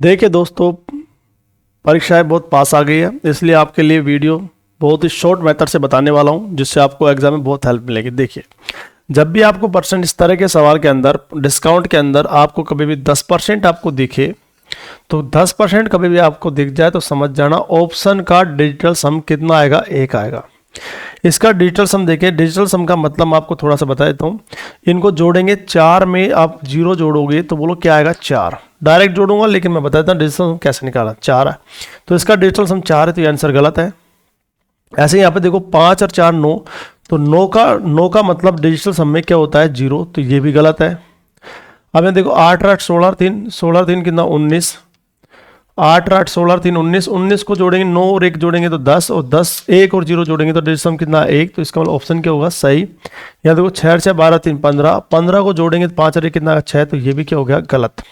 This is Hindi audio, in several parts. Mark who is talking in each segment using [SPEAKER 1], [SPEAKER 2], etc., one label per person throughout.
[SPEAKER 1] देखिए दोस्तों, परीक्षाएं बहुत पास आ गई है, इसलिए आपके लिए वीडियो बहुत ही शॉर्ट मेथड से बताने वाला हूं, जिससे आपको एग्जाम में बहुत हेल्प मिलेगी। देखिए, जब भी आपको परसेंट इस तरह के सवाल के अंदर डिस्काउंट के अंदर आपको कभी भी 10% आपको दिखे, तो 10% कभी भी आपको दिख जाए तो समझ जाना ऑप्शन का डिजिटल सम कितना आएगा, 1 आएगा। इसका डिजिटल सम देखिए, डिजिटल सम का मतलब मैं आपको थोड़ा सा बता देता हूँ। इनको जोड़ेंगे, 4 में आप 0 जोड़ोगे तो बोलो क्या आएगा, 4। डायरेक्ट जोड़ूंगा लेकिन मैं बता देता हूँ डिजिटल सम कैसे निकाला। 4 है तो इसका डिजिटल सम 4 है, तो ये आंसर गलत है। ऐसे यहाँ पे देखो 5 और 4 9, तो 9 का मतलब डिजिटल सम में क्या होता है, 0, तो ये भी गलत है। अब यहाँ देखो 8 8 16 3, 16 3 कितना 19, 8 8 16 3 19, 19 को जोड़ेंगे 9 और 1 जोड़ेंगे तो 10, और 10 1 और 0 जोड़ेंगे तो डिजिटल सम कितना 1, तो इसका मतलब ऑप्शन क्या होगा, सही। यहाँ देखो 6 6 12 3 15, 15 को जोड़ेंगे तो 5 और 1 कितना 6, तो ये भी क्या हो गया, गलत।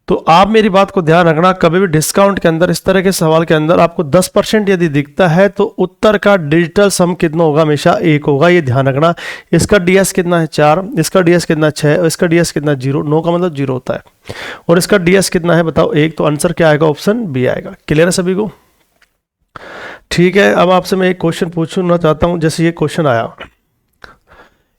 [SPEAKER 1] तो आप मेरी बात को ध्यान रखना, कभी भी डिस्काउंट के अंदर इस तरह के सवाल के अंदर आपको 10% यदि दिखता है तो उत्तर का डिजिटल सम कितना होगा, हमेशा 1 होगा, ये ध्यान रखना। इसका डीएस कितना है, 4, इसका डीएस कितना 6, और इसका डीएस कितना 0, 9 का मतलब 0 होता है, और इसका डीएस कितना है बताओ 1, तो आंसर क्या आएगा, ऑप्शन बी आएगा। क्लियर है सभी को? ठीक है, अब आपसे मैं एक क्वेश्चन पूछना चाहता हूं। जैसे ये क्वेश्चन आया,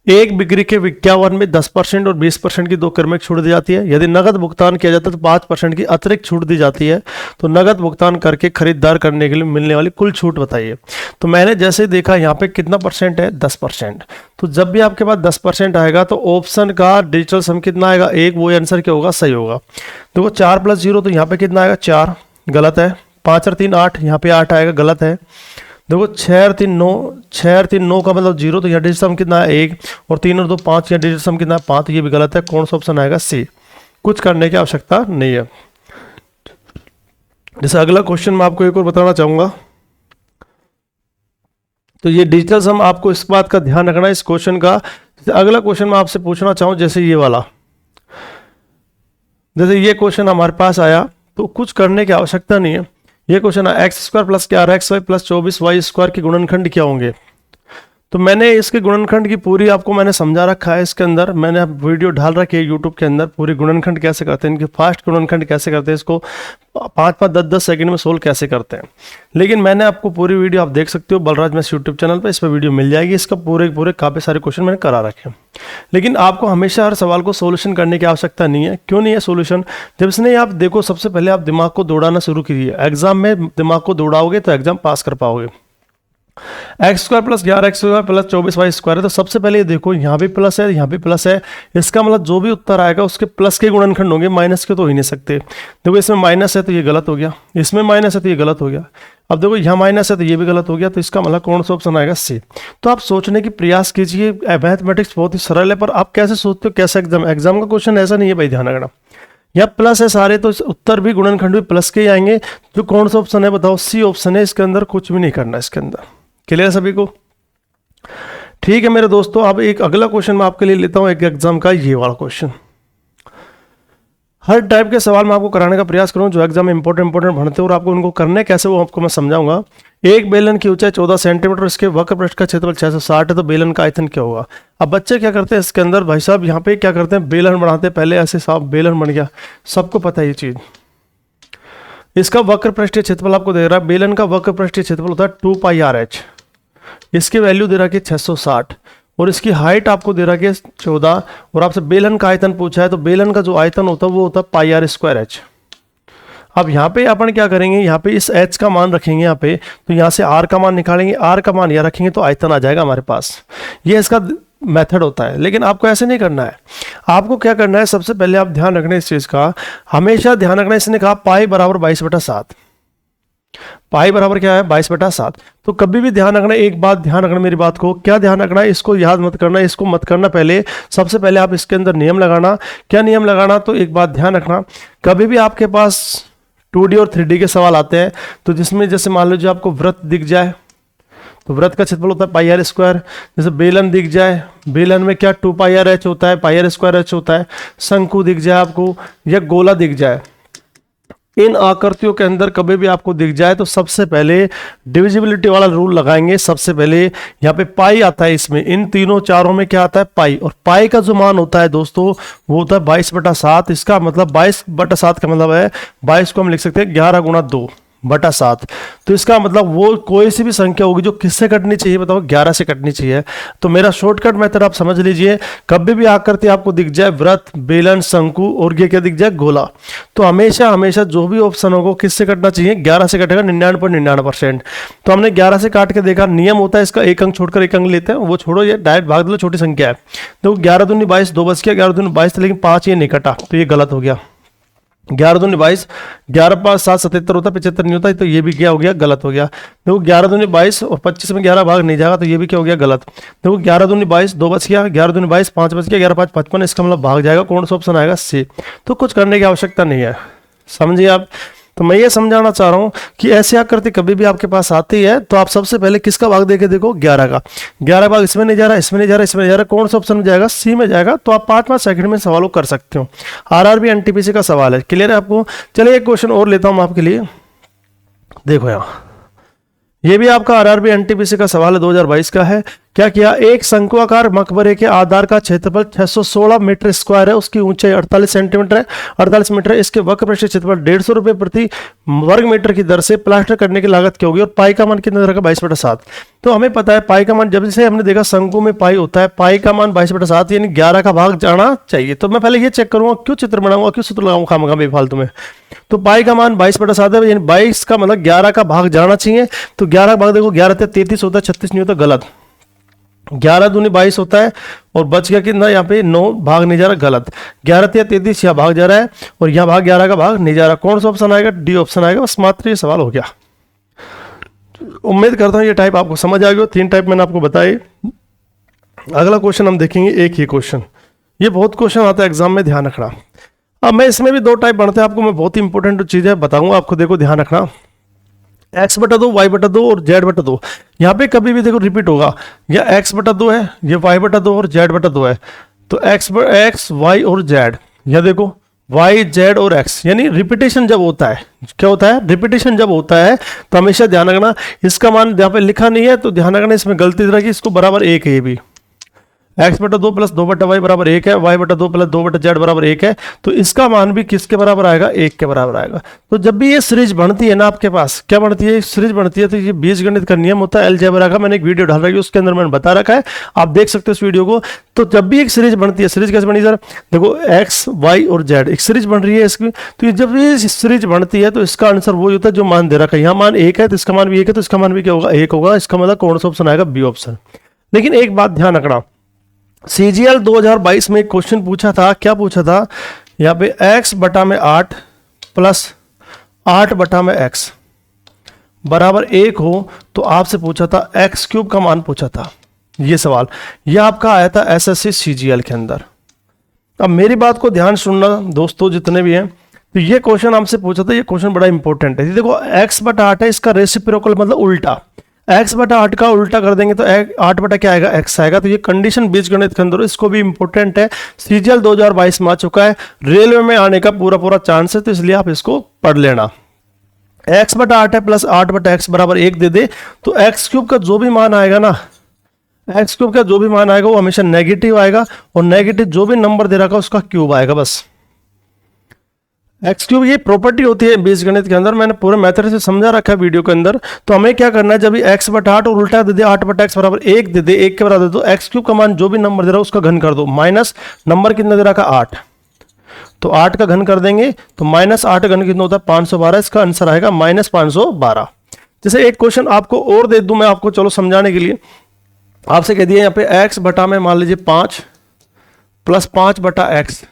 [SPEAKER 1] एक बिक्री के विज्ञापन में 10% और 20% की 2 क्रमिक छूट दी जाती है। यदि नगद भुगतान किया जाता है तो 5% की अतिरिक्त छूट दी जाती है। तो नगद भुगतान करके खरीदार करने के लिए मिलने वाली कुल छूट बताइए। तो मैंने जैसे ही देखा यहाँ पे कितना परसेंट है, 10%। तो जब भी आपके पास 10% आएगा तो ऑप्शन का डिजिटल सम कितना आएगा, 1, वो आंसर क्या होगा, सही होगा। देखो 4 + 0, तो यहाँ पे कितना आएगा, 4, गलत है। 5 और 3 8, यहाँ पे 8 आएगा, गलत है। देखो 6 और 3 9, 6 और 3 9 का मतलब 0, तो यहाँ डिजिट सम कितना है 1, और 3 और 2 5, यहाँ डिजिट सम कितना है 5, तो ये भी गलत है। कौन सा ऑप्शन आएगा, सी। कुछ करने की आवश्यकता नहीं है। जैसे अगला क्वेश्चन मैं आपको एक और बताना चाहूंगा। तो ये डिजिटल सम, आपको इस बात का ध्यान रखना है इस क्वेश्चन का। अगला क्वेश्चन मैं आपसे पूछना चाहूँ, जैसे ये वाला, जैसे ये क्वेश्चन हमारे पास आया तो कुछ करने की आवश्यकता नहीं है। ये क्वेश्चन है x² + 11 xy + 24 y² के गुणनखंड क्या होंगे। तो मैंने इसके गुणनखंड की पूरी आपको मैंने समझा रखा है। इसके अंदर मैंने वीडियो डाल रखी है यूट्यूब के अंदर, पूरी गुणनखंड कैसे करते हैं, इनके फास्ट गुणनखंड कैसे करते हैं, इसको 5-5 10-10 सेकंड में सोल्व कैसे करते हैं। लेकिन मैंने आपको पूरी वीडियो आप देख सकते हो बलराज मैथ्स यूट्यूब चैनल पर, इस पर वीडियो मिल जाएगी। इसका पूरे काफ़ी सारे क्वेश्चन मैंने करा रखे हैं। लेकिन आपको हमेशा हर सवाल को सोल्यूशन करने की आवश्यकता नहीं है। क्यों नहीं है सोल्यूशन? जब इसने आप देखो, सबसे पहले आप दिमाग को दौड़ाना शुरू कीजिए। एग्जाम में दिमाग को दौड़ाओगे तो एग्जाम पास कर पाओगे। x² + 11 xy + 24 y² है, तो सबसे पहले ये देखो, यहाँ भी प्लस है, यहाँ भी प्लस है। इसका मतलब जो भी उत्तर आएगा उसके प्लस के गुणनखंड होंगे, माइनस के तो हो ही नहीं सकते। देखो इसमें माइनस है तो ये गलत हो गया, इसमें माइनस है तो ये गलत हो गया। अब देखो यहाँ माइनस है तो ये भी गलत हो गया, तो इसका मतलब कौन सा ऑप्शन आएगा, सी। तो आप सोचने की प्रयास कीजिए। मैथमेटिक्स बहुत ही सरल है, पर आप कैसे सोचते हो, कैसे एग्जाम का क्वेश्चन ऐसा नहीं है भाई, ध्यान रखना। यहाँ प्लस है सारे, तो उत्तर भी गुणनखंड भी प्लस के ही आएंगे। जो कौन सा ऑप्शन है बताओ, सी ऑप्शन है। इसके अंदर कुछ भी नहीं करना इसके अंदर। क्लियर सभी को? ठीक है मेरे दोस्तों, अब एक अगला क्वेश्चन मैं आपके लिए लेता हूं, एक एग्जाम का ये वाला क्वेश्चन। हर टाइप के सवाल मैं आपको कराने का प्रयास करूं जो एग्जाम में इंपॉर्टेंट बनते हैं, और आपको उनको करने कैसे वो आपको मैं समझाऊंगा। एक बेलन की ऊंचाई 14 सेंटीमीटर, इसके वक्र पृष्ठ का क्षेत्रफल 660 है, तो बेलन का आयतन क्या होगा। अब बच्चे क्या करते हैं इसके अंदर, भाई साहब यहाँ पे क्या करते हैं, बेलन बनाते हैं। पहले ऐसे साहब बेलन बन गया, सबको पता है ये चीज। इसका वक्र पृष्ठीय क्षेत्रफल आपको दे रहा है, बेलन का वक्र पृष्ठीय क्षेत्रफल होता है 2πrh। इसकी वैल्यू दे रहा है 660, और इसकी हाइट आपको दे रहा है 14, और आपसे बेलन का आयतन पूछा है, तो बेलन का जो आयतन होता है वो होता है πr²h। अब यहाँ पे अपन क्या करेंगे, यहाँ पे इस h का मान रखेंगे यहाँ पे, तो यहाँ से r का मान निकालेंगे, r का मान यहाँ रखेंगे तो आयतन आ जाएगा हमारे पास। ये इसका मेथड होता है। लेकिन आपको ऐसे नहीं करना है। आपको क्या करना है, सबसे पहले आप ध्यान रखना इस चीज का, हमेशा ध्यान रखना। इसने कहा पाई बराबर 22/7, पाई बराबर क्या है, 22/7। तो कभी भी ध्यान रखना, एक बात ध्यान रखना मेरी बात को, क्या ध्यान रखना है, इसको याद मत करना, इसको मत करना। पहले सबसे पहले आप इसके अंदर नियम लगाना। क्या नियम लगाना, तो एक बात ध्यान रखना, कभी भी आपके पास 2D और 3D के सवाल आते हैं, तो जिसमें जैसे मान लीजिए आपको वृत्त दिख जाए, तो वृत्त का क्षेत्रफल होता है πr²। जैसे बेलन दिख जाए, बेलन में क्या 2πrh होता है, πr²h होता है। शंकु दिख जाए आपको, या गोला दिख जाए, इन आकृतियों के अंदर कभी भी आपको दिख जाए तो सबसे पहले डिविजिबिलिटी वाला रूल लगाएंगे। सबसे पहले यहाँ पे पाई आता है, इसमें इन तीनों चारों में क्या आता है, पाई। और पाई का जो मान होता है दोस्तों वो होता है 22/7। इसका मतलब 22/7 का मतलब है 22 को हम लिख सकते हैं 11 गुणा 2/7। तो इसका मतलब वो कोई सी भी संख्या होगी जो किससे कटनी चाहिए, बताओ 11 से कटनी चाहिए। तो मेरा शॉर्टकट मेथड आप समझ लीजिए, कभी भी आकृति आपको दिख जाए वृत्त, बेलन, शंकु और ये क्या दिख जाए, गोला, तो हमेशा हमेशा जो भी ऑप्शन होगा किससे कटना चाहिए, 11 से कटेगा 99.99%। तो हमने 11 से काट के देखा, नियम होता है इसका एक अंक छोड़कर एक अंक लेते हैं, वो छोड़ो, ये डायरेक्ट भाग दो, छोटी संख्या है। तो 11 दूनी 22, 2 बच गया, 11 दूनी 22 लेकिन 5 ये नहीं कटा, तो ये गलत हो गया। 11 दूनी 22, 11 5 7 77 होता है, 75 नहीं होता, तो ये भी क्या हो गया, गलत हो गया। देखो 11 दूनी 22 और 25 में 11 भाग नहीं जाएगा, तो ये भी क्या हो गया, गलत। देखो 11 दूनी 22, 2 बच गया, 11 दूनी 22, 5 बच गया, 11 5 55, इसका मतलब भाग जाएगा, कौन सा ऑप्शन आएगा, सी। तो कुछ करने की आवश्यकता नहीं है, समझिए आप। तो मैं ये समझाना चाह रहा हूं कि ऐसी आकृति कभी भी आपके पास आती है तो आप सबसे पहले किसका भाग देके देखो, 11 का। 11 भाग इसमें नहीं जा रहा, इसमें नहीं जा रहा, इसमें नहीं जा रहा, कौन सा ऑप्शन में जाएगा, सी में जाएगा। तो आप 5 सेकंड में सवालों कर सकते हो। आरआरबी एनटीपीसी का सवाल है, क्लियर है आपको। चलिए एक क्वेश्चन और लेता हूं आपके लिए, देखो यहाँ ये भी आपका आरआरबी एनटीपीसी का सवाल है, 2022 का है। क्या किया, एक शंकुआकार मकबरे के आधार का क्षेत्रफल 616 मीटर स्क्वायर है, उसकी ऊंचाई 48 सेंटीमीटर है, 48 मीटर है, इसके वक्र पृष्ठ क्षेत्रफल 150 रुपए प्रति वर्ग मीटर की दर से प्लास्टर करने की लागत क्या होगी, और पाई का मान कितना रहेगा, 22/7। तो हमें पता है पाई का मान, जब से हमने देखा शंकु में पाई होता है, पाई का मान 22/7 यानी 11 का भाग जाना चाहिए। तो मैं पहले ये चेक करूंगा, क्यों चित्र बनाऊंगा, क्यों सूत्र लगाऊंगा खामखा बेफालतू में। तो पाई का मान 22/7 है, यानी 22 का मतलब 11 का भाग जाना चाहिए। तो 11 का भाग देखो, 11 33 होता है, 36 नहीं होता, गलत। 11 दूनी 22 होता है और बच गया कितना, यहाँ पे 9 भाग नहीं जा रहा, गलत। 11 33 यहाँ भाग जा रहा है और यहाँ भाग 11 का भाग नहीं जा रहा, कौन सा ऑप्शन आएगा, डी ऑप्शन आएगा। बस मात्र ये सवाल हो गया। उम्मीद करता हूँ ये टाइप आपको समझ आ गया। 3 टाइप मैंने आपको बताए। अगला क्वेश्चन हम देखेंगे, एक ही क्वेश्चन, ये बहुत क्वेश्चन आता है एग्जाम में, ध्यान रखना। अब मैं इसमें भी 2 टाइप बनते हैं, आपको मैं बहुत ही इंपॉर्टेंट चीज़ है बताऊंगा आपको, देखो ध्यान रखना। x/2, y/2 और z/2, यहाँ पे कभी भी देखो रिपीट होगा, या x/2 है, ये y/2 और z/2 है। तो x, y और z, या देखो y, z और x, यानी रिपीटेशन जब होता है, क्या होता है, रिपीटेशन जब होता है तो हमेशा ध्यान रखना, इसका मान यहाँ पे लिखा नहीं है तो ध्यान रखना, इसमें गलती तरह की, इसको बराबर 1 है, ये भी x/2 + 2/y बराबर 1 है, y/2 + 2/z बराबर 1 है। तो इसका मान भी किसके बराबर आएगा, 1 के बराबर आएगा। तो जब भी ये सीरीज बनती है ना आपके पास, क्या बनती है, सीरीज बनती है, तो ये बीजगणित का नियम होता है अलजेब्रा का, मैंने एक वीडियो डाल रखी है, उसके अंदर मैंने बता रखा है, आप देख सकते हो उस वीडियो को। तो जब भी एक सीरीज बनती है, सीरीज कैसे बनी सर, देखो x, y और z एक सीरीज बन रही है इसकी, तो जब ये सीरीज बनती है तो इसका आंसर वही होता है जो मान दे रखा है। यहाँ मान 1 है तो इसका मान भी 1 है, तो इसका मान भी क्या होगा, 1 होगा। इसका मतलब कौन सा ऑप्शन आएगा, बी ऑप्शन। लेकिन एक बात ध्यान रखना, CGL 2022 में एक क्वेश्चन पूछा था, क्या पूछा था, यहाँ पे x/8 + 8/x बराबर 1 हो तो आपसे पूछा था x³ का मान पूछा था। ये सवाल ये आपका आया था SSC CGL के अंदर। अब मेरी बात को ध्यान सुनना दोस्तों जितने भी हैं, तो ये क्वेश्चन हमसे पूछा था, ये क्वेश्चन बड़ा इंपॉर्टेंट है। देखो x/8 है, इसका रेसिप्रोकल मतलब उल्टा, x/8 का उल्टा कर देंगे तो 8 क्या आएगा, x आएगा। तो ये कंडीशन बीजगणित के अंदर, इसको भी इंपॉर्टेंट है, CGL 2022 में आ चुका है, रेलवे में आने का पूरा चांस है, तो इसलिए आप इसको पढ़ लेना। x/8 है + 8/x बराबर 1 दे दे तो x³ का जो भी मान आएगा ना, x³ का जो भी मान आएगा वो हमेशा नेगेटिव आएगा, और नेगेटिव जो भी नंबर दे रखा है उसका क्यूब आएगा बस। x³ ये प्रॉपर्टी होती है बीजगणित के अंदर, मैंने पूरे मेथड से समझा रखा है वीडियो के अंदर। तो हमें क्या करना है, जब ये x/8 और उल्टा दे दे 8/x बराबर 1 दे दे, 1 के बराबर दे दो, x³ का मान जो भी नंबर दे रहा है उसका घन कर दो, माइनस नंबर कितना दे रखा है 8, तो 8 का घन कर देंगे तो -8 घन कितना होता है 512, इसका आंसर आएगा -512। जैसे एक क्वेश्चन आपको और दे दूं मैं आपको, चलो समझाने के लिए, आपसे कह दिया यहाँ पे x बटा में मान लीजिए 5 + 5/x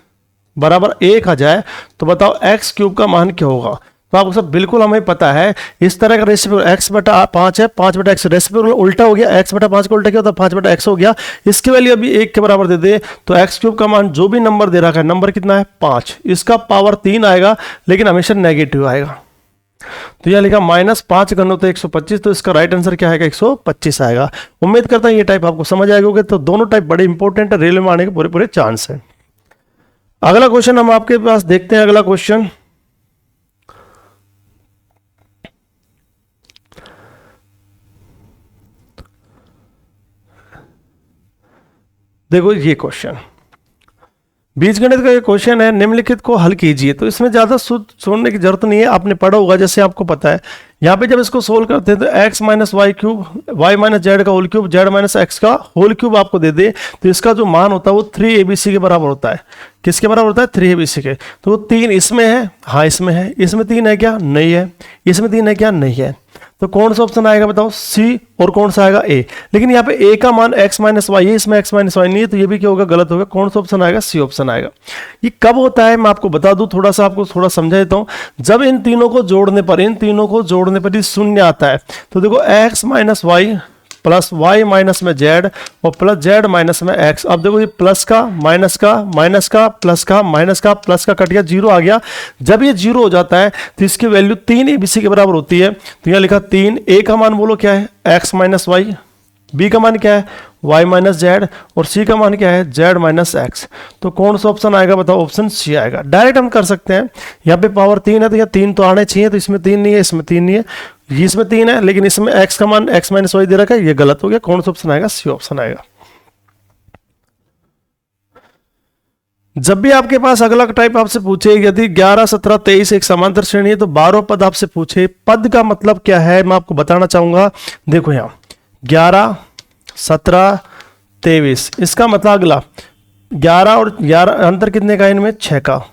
[SPEAKER 1] बराबर 1 आ जाए, तो बताओ x³ का मान क्या होगा। तो आपको सब बिल्कुल हमें पता है, इस तरह का रेसिप्रोकल x/5 है, 5/x रेसिप्रोकल उल्टा हो गया, x/5 का उल्टा क्या होता है 5/x हो गया। इसकी वैल्यू अभी 1 के बराबर दे दे तो x³ का मान जो भी नंबर दे रखा है, नंबर कितना है 5, इसका पावर 3 आएगा, लेकिन हमेशा नेगेटिव आएगा। तो यह लिखा -5 घन होता है 125, तो इसका राइट आंसर क्या आएगा 125 आएगा। उम्मीद करता हूं ये टाइप आपको समझ आएगा। तो दोनों टाइप बड़े इंपॉर्टेंट है, रेलवे में आने के पूरे चांस है। अगला क्वेश्चन हम आपके पास देखते हैं। अगला क्वेश्चन देखो ये क्वेश्चन बीजगणित का ये क्वेश्चन है, निम्नलिखित को हल कीजिए। तो इसमें ज़्यादा छोड़ने की जरूरत नहीं है, आपने पढ़ा होगा जैसे आपको पता है। यहाँ पे जब इसको सोल्व करते हैं तो x minus y cube, y minus z का whole cube, z minus x का होल क्यूब आपको दे दे, तो इसका जो मान होता है वो 3abc के बराबर होता है। किसके बराबर होता है? 3abc के। तो वो 3 इसमें है, हाँ इसमें है। इसमें 3 है क्या? नहीं है। इसमें 3 है क्या? नहीं है। तो कौन सा ऑप्शन आएगा बताओ? सी। और कौन सा आएगा? ए। लेकिन यहाँ पे ए का मान x माइनस वाई है, इसमें x माइनस वाई नहीं है, तो ये भी क्या होगा? गलत होगा। कौन सा ऑप्शन आएगा? सी ऑप्शन आएगा। ये कब होता है मैं आपको बता दूं, थोड़ा सा आपको थोड़ा समझा देता हूं। जब इन तीनों को जोड़ने पर ही शून्य आता है। तो देखो x minus Y plus Y minus में जेड और प्लस जेड माइनस में एक्स। अब देखो ये प्लस का माइनस का माइनस का प्लस का माइनस का प्लस का कट गया, जीरो आ गया। जब ये जीरो हो जाता है तो इसकी वैल्यू 3abc के बराबर होती है। तो यहाँ लिखा 3, ए का मान बोलो क्या है? x माइनस वाई, बी का मान क्या है? y माइनस जेड और सी का मान क्या है? z minus x. तो कौन सा ऑप्शन आएगा बताओ? ऑप्शन सी आएगा। डायरेक्ट हम कर सकते हैं, यहाँ पे पावर 3 है तो यहाँ 3 तो आने चाहिए, तो इसमें 3 नहीं है, इसमें 3 नहीं है, इसमें 3 है, लेकिन इसमें x का मान x माइनस वाई दे रखा है, ये गलत हो गया। कौन सा ऑप्शन आएगा? सी ऑप्शन आएगा। जब भी आपके पास अगला टाइप आपसे पूछे यदि 11, 17, 23 एक समांतर श्रेणी है तो 12 पद आपसे पूछे, पद का मतलब क्या है मैं आपको बताना चाहूंगा। देखो यहाँ 11, 17, 23, इसका मतलब अगला 11 और 11 अंतर कितने का? इनमें 6 का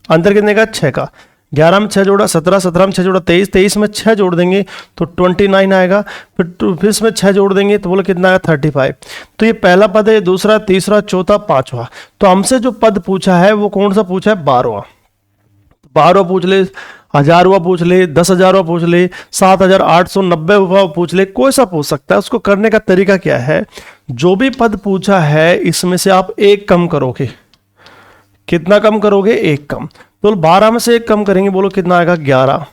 [SPEAKER 1] अंतर, कितने का? 6 का। 11 में 6 जोड़ा 17, 17 में 6 जोड़ा 23, 23 में 6 जोड़ देंगे तो 29 आएगा। फिर इसमें 6 जोड़ देंगे तो बोलो कितना आएगा? 35। तो ये पहला पद है, दूसरा, तीसरा, चौथा, पांचवा। तो हमसे जो पद पूछा है वो कौन सा पूछा है? 12वां। 12 पूछ ले, 1000वां पूछ ले, 10,000वां पूछ ले, 7,890वां पूछ ले, कोई सा पूछ सकता है। उसको करने का तरीका क्या है? जो भी पद पूछा है इसमें से आप एक कम करोगे। कितना कम करोगे? एक कम। तो 12 में से एक कम करेंगे, बोलो कितना आएगा? 11।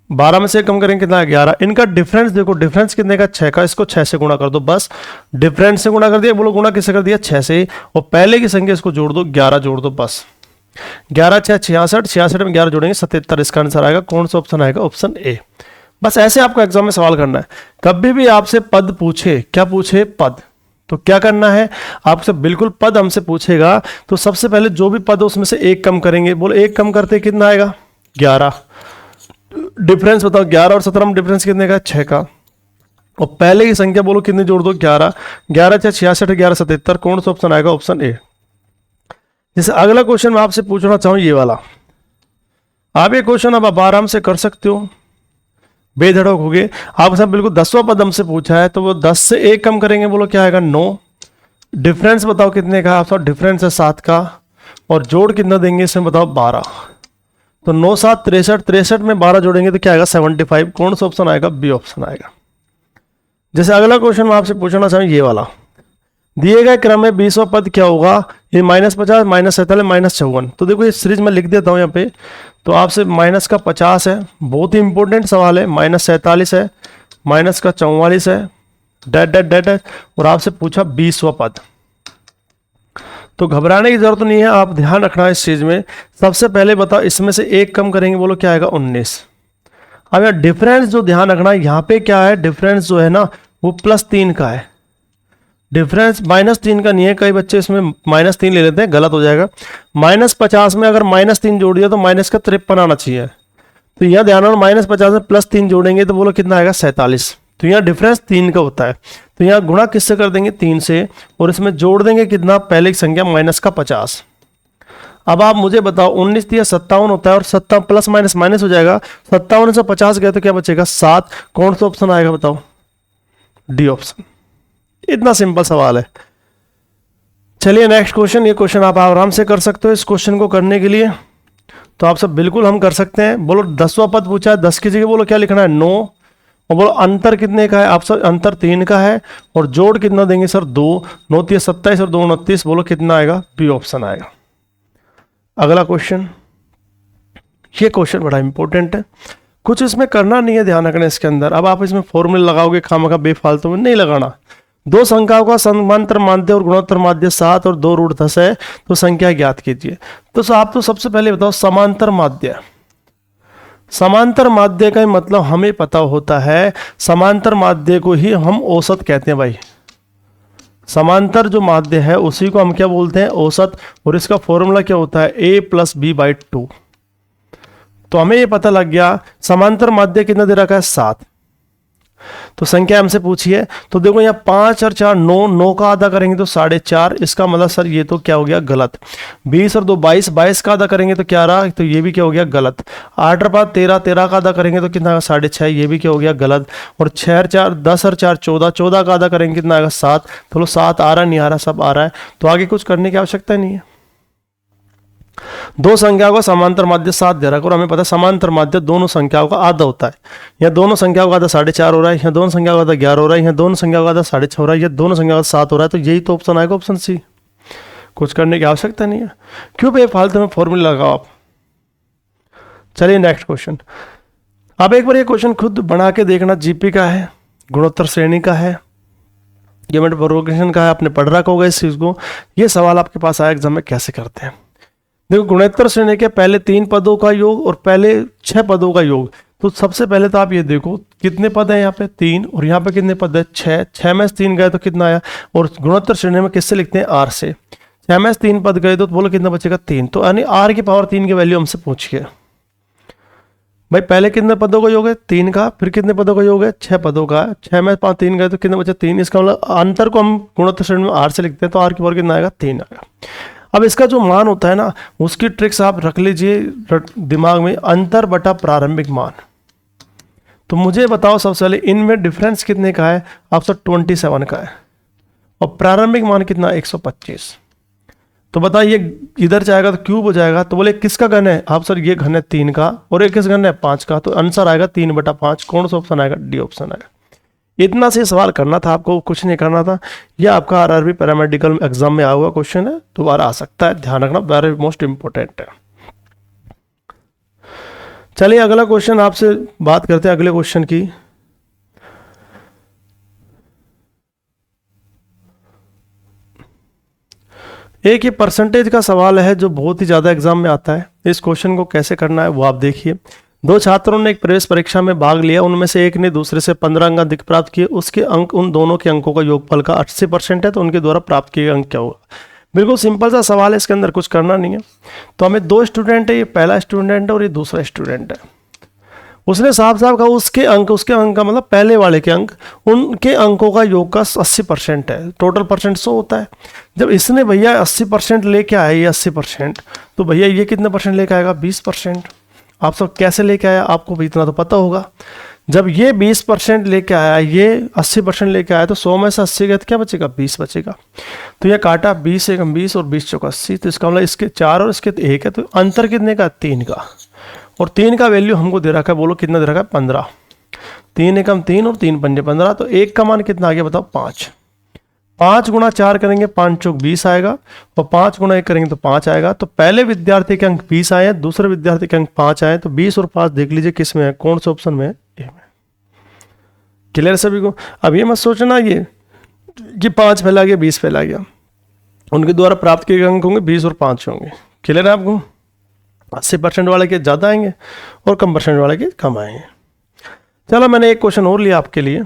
[SPEAKER 1] 12 में से एक कम करेंगे, कितना आएगा? 11। इनका डिफरेंस देखो, डिफरेंस कितने का? 6 का। इसको 6 से गुणा कर दो, बस डिफरेंस से गुणा कर दिया। बोलो गुणा किससे कर दिया? 6 से। और पहले की संख्या इसको जोड़ दो, 11 जोड़ दो, बस 11 6 66, 66 में 11 जोड़ेंगे 77। इसका आंसर आएगा कौन सा ऑप्शन आएगा? Option A. बस ऐसे आपको एग्जाम में सवाल करना है। कभी भी आपसे पद पूछे, क्या पूछे? पद, तो क्या करना है आपसे? बिल्कुल पद हमसे पूछेगा तो सबसे पहले जो भी पद उसमें से एक कम करेंगे। बोलो एक कम करते कितना आएगा? 11। डिफरेंस बताओ, 11 और 17 में डिफरेंस कितने का? 6 का। और पहले की संख्या बोलो कितनी जोड़ दो? 11। 11 6 66, 11 77। कौन सा ऑप्शन आएगा? Option A. जैसे अगला क्वेश्चन मैं आपसे पूछना चाहूं, ये वाला। आप ये क्वेश्चन अब आप आराम से कर सकते हो, बेधड़क हो गए। आप सब बिल्कुल 10वां पद हमसे पूछा है तो वो 10 से एक कम करेंगे, बोलो क्या आएगा? 9। डिफरेंस बताओ कितने का? आप डिफरेंस है 7 का। और जोड़ कितना देंगे इसमें बताओ? 12। तो 9 7 63, 63 में 12 जोड़ेंगे तो क्या आएगा? 75। कौन सा ऑप्शन आएगा? बी ऑप्शन आएगा। जैसे अगला क्वेश्चन मैं आपसे पूछना चाहूँ, ये वाला। दिए गए क्रम में 20वां पद क्या होगा? ये -50, -47, -54। तो देखो ये सीरीज में लिख देता हूँ यहाँ पे। तो आपसे माइनस का 50 है, बहुत ही इंपॉर्टेंट सवाल है। -47 है, माइनस का 44 है, डेट डेट डेट है, और आपसे पूछा 20वां पद। तो घबराने की जरूरत नहीं है, आप ध्यान रखना इस चीज में। सबसे पहले बताओ इसमें से एक कम करेंगे, बोलो क्या आएगा? 19। अब यहाँ डिफरेंस जो ध्यान रखना है, यहाँ पे क्या है? डिफरेंस जो है ना वो +3 का है। डिफरेंस -3 का नहीं है, कई बच्चे इसमें -3 ले लेते हैं, गलत हो जाएगा। -50 में अगर -3 जोड़ दिया तो माइनस का 53 आना चाहिए। तो यहाँ ध्यान रखना, -50 में +3 जोड़ेंगे तो बोलो कितना आएगा? 47। तो यहाँ डिफरेंस 3 का होता है। तो यहाँ गुणा किससे कर देंगे? 3 से, और इसमें जोड़ देंगे कितना? पहले की संख्या -50। अब आप मुझे बताओ 19 दिया 57 होता है, और 57 प्लस माइनस माइनस हो जाएगा। 57 से 50 गया तो क्या बचेगा? 7। कौन सा ऑप्शन आएगा बताओ? D option. इतना सिंपल सवाल है। चलिए नेक्स्ट क्वेश्चन। ये क्वेश्चन आप आराम से कर सकते हो। इस क्वेश्चन को करने के लिए तो आप सब बिल्कुल हम कर सकते हैं। बोलो 10वां पद पूछा है, 10 की जगह बोलो क्या लिखना है? 9। और बोलो अंतर कितने का है? आप सब अंतर 3 का है, और जोड़ कितना देंगे सर? 2। 9 3 27 और 2 29, बोलो कितना आएगा? बी ऑप्शन आएगा। अगला क्वेश्चन। ये क्वेश्चन बड़ा इंपॉर्टेंट है, कुछ इसमें करना नहीं है, ध्यान रखना इसके अंदर। अब आप इसमें फॉर्मूला लगाओगे खामखा बेफालतू में, नहीं लगाना। दो संख्याओं का समांतर माध्य और गुणोत्तर माध्य 7 और 2√10 है, तो संख्या ज्ञात कीजिए। तो आप तो सबसे पहले बताओ समांतर माध्य। समांतर माध्य का मतलब हमें पता होता है, समांतर माध्य को ही हम औसत कहते हैं भाई। समांतर जो माध्य है उसी को हम क्या बोलते हैं, औसत, और इसका फॉर्मूला क्या होता है, a+b/2। तो हमें ये पता लग गया समांतर माध्य कितना दे रखा है, 7। तो संख्या हमसे पूछी है, तो देखो यहाँ 5 और 4 9, 9 का आधा करेंगे तो 4.5, इसका मतलब सर ये तो क्या हो गया, गलत। 20 और 2 22, 22 का आधा करेंगे तो क्या रहा, तो ये भी क्या हो गया, गलत। 8 और 5 13, 13 का आधा करेंगे तो कितना, 6.5, ये भी क्या हो गया, गलत। और 6 और 4 10 और 4 14, 14 का आधा करेंगे कितना आएगा, 7। तो 7 आ रहा नहीं आ रहा, सब आ रहा है, तो आगे कुछ करने की आवश्यकता नहीं है। दो संख्याओं का समांतर माध्य 7 दे रखा, और हमें पता है समांतर माध्य दोनों संख्याओं का आधा होता है। यहाँ दोनों संख्याओं का आधा 4.5 हो रहा है, यहाँ दोनों संख्याओं का आधा 11 हो रहा है, यहाँ दोनों संख्याओं का आधा 6.5 हो रहा है, ये दोनों संख्याओं का 7 हो रहा है, तो यही तो ऑप्शन आएगा, ऑप्शन सी। कुछ करने की आवश्यकता नहीं है, क्यों भाई फालतू में फॉर्मूला लगाओ आप। चलिए नेक्स्ट क्वेश्चन। अब एक बार ये क्वेश्चन खुद बना के देखना, जीपी का है, गुणोत्तर श्रेणी का है, ये मल्टीप्लिकेशन का है, आपने पढ़ रखा होगा इस चीज को। ये सवाल आपके पास आया एग्जाम में, कैसे करते हैं। देखो गुणोत्तर श्रेणी के पहले 3 पदों का योग और पहले 6 पदों का योग। तो सबसे पहले तो आप ये देखो कितने पद हैं यहाँ पे, 3, और यहाँ पे कितने पद है, 6। 6 में से 3 गए तो कितना आया, और गुणोत्तर श्रेणी में किससे लिखते हैं, आर से। 6 में से 3 पद गए तो बोलो कितना बचेगा, 3। तो यानी आर की पावर 3 की वैल्यू हमसे पूछिए भाई, पहले कितने पदों का योग है, 3 का, फिर कितने पदों का योग है, 6 पदों का। 6 में 5 3 गए तो कितने बचे, 3। इसका मतलब अंतर को हम गुणोत्तर श्रेणी में आर से लिखते हैं, तो आर की पावर कितना आएगा, 3 आएगा। अब इसका जो मान होता है ना, उसकी ट्रिक्स आप रख लीजिए दिमाग में, अंतर बटा प्रारंभिक मान। तो मुझे बताओ सबसे पहले इनमें डिफरेंस कितने का है, आप सर 27 का है, और प्रारंभिक मान कितना, 125। तो बताइए इधर जाएगा तो क्यूब हो जाएगा, तो बोले किसका घन है, आप सर ये घन है 3 का, और एक किस घन है, 5 का। तो आंसर आएगा 3/5। कौन सा ऑप्शन आएगा, डी ऑप्शन आएगा। इतना से सवाल करना था आपको, कुछ नहीं करना था। यह आपका आरआरबी पैरामेडिकल एग्जाम में आया हुआ क्वेश्चन है, दोबारा आ सकता है, ध्यान रखना, वेरी मोस्ट इंपॉर्टेंट है। चलिए अगला क्वेश्चन आपसे बात करते हैं, अगले क्वेश्चन की। एक ये परसेंटेज का सवाल है जो बहुत ही ज्यादा एग्जाम में आता है। इस क्वेश्चन को कैसे करना है वो आप देखिए। 2 छात्रों ने एक प्रवेश परीक्षा में भाग लिया, उनमें से एक ने दूसरे से 15 अंक अधिक प्राप्त किए, उसके अंक उन दोनों के अंकों का योगफल का 80% है, तो उनके द्वारा प्राप्त किए गए अंक क्या होगा। बिल्कुल सिंपल सा सवाल है, इसके अंदर कुछ करना नहीं है। तो हमें 2 स्टूडेंट है, ये पहला स्टूडेंट है और ये दूसरा स्टूडेंट है। उसने साफ साफ कहा उसके अंक का मतलब पहले वाले के अंक, उनके अंकों का योग का 80% है, टोटल परसेंट 100 होता है। जब इसने भैया 80% लेके आया, ये 80%, तो भैया ये कितने परसेंट लेके आएगा, 20%। आप सब कैसे लेके आया, आपको भी इतना तो पता होगा। जब ये 20% लेके आया, ये 80% लेके आया, तो 100 में से 80 गए तो क्या बचेगा, 20 बचेगा। तो ये काटा 20 एकम 20 और 20 चौका 80, तो इसका मतलब इसके 4 और इसके 1 है, तो अंतर कितने का, 3 का। और 3 का वैल्यू हमको दे रखा है, बोलो कितना दे रखा है, 15। 3 एकम 3 और 3 पंजे 15, तो 1 का मान कितना आ गया बताओ, 5। 5 गुणा 4 करेंगे, 5 चौक 20 आएगा, और 5 गुणा 1 करेंगे तो 5 आएगा। तो पहले विद्यार्थी के अंक 20 आए, दूसरे विद्यार्थी के अंक 5 आए, तो 20 और 5 देख लीजिए किस में है, कौन से ऑप्शन में है, ए में। क्लियर सभी को। अब ये मत सोचना ये कि 5 फैला गया 20 फैला गया, उनके द्वारा प्राप्त किए गए अंक होंगे 20 और 5 होंगे। क्लियर है आपको। 80% वाले के ज़्यादा आएंगे और कम परसेंट वाले के कम आएंगे। चलो मैंने एक क्वेश्चन और लिया आपके लिए।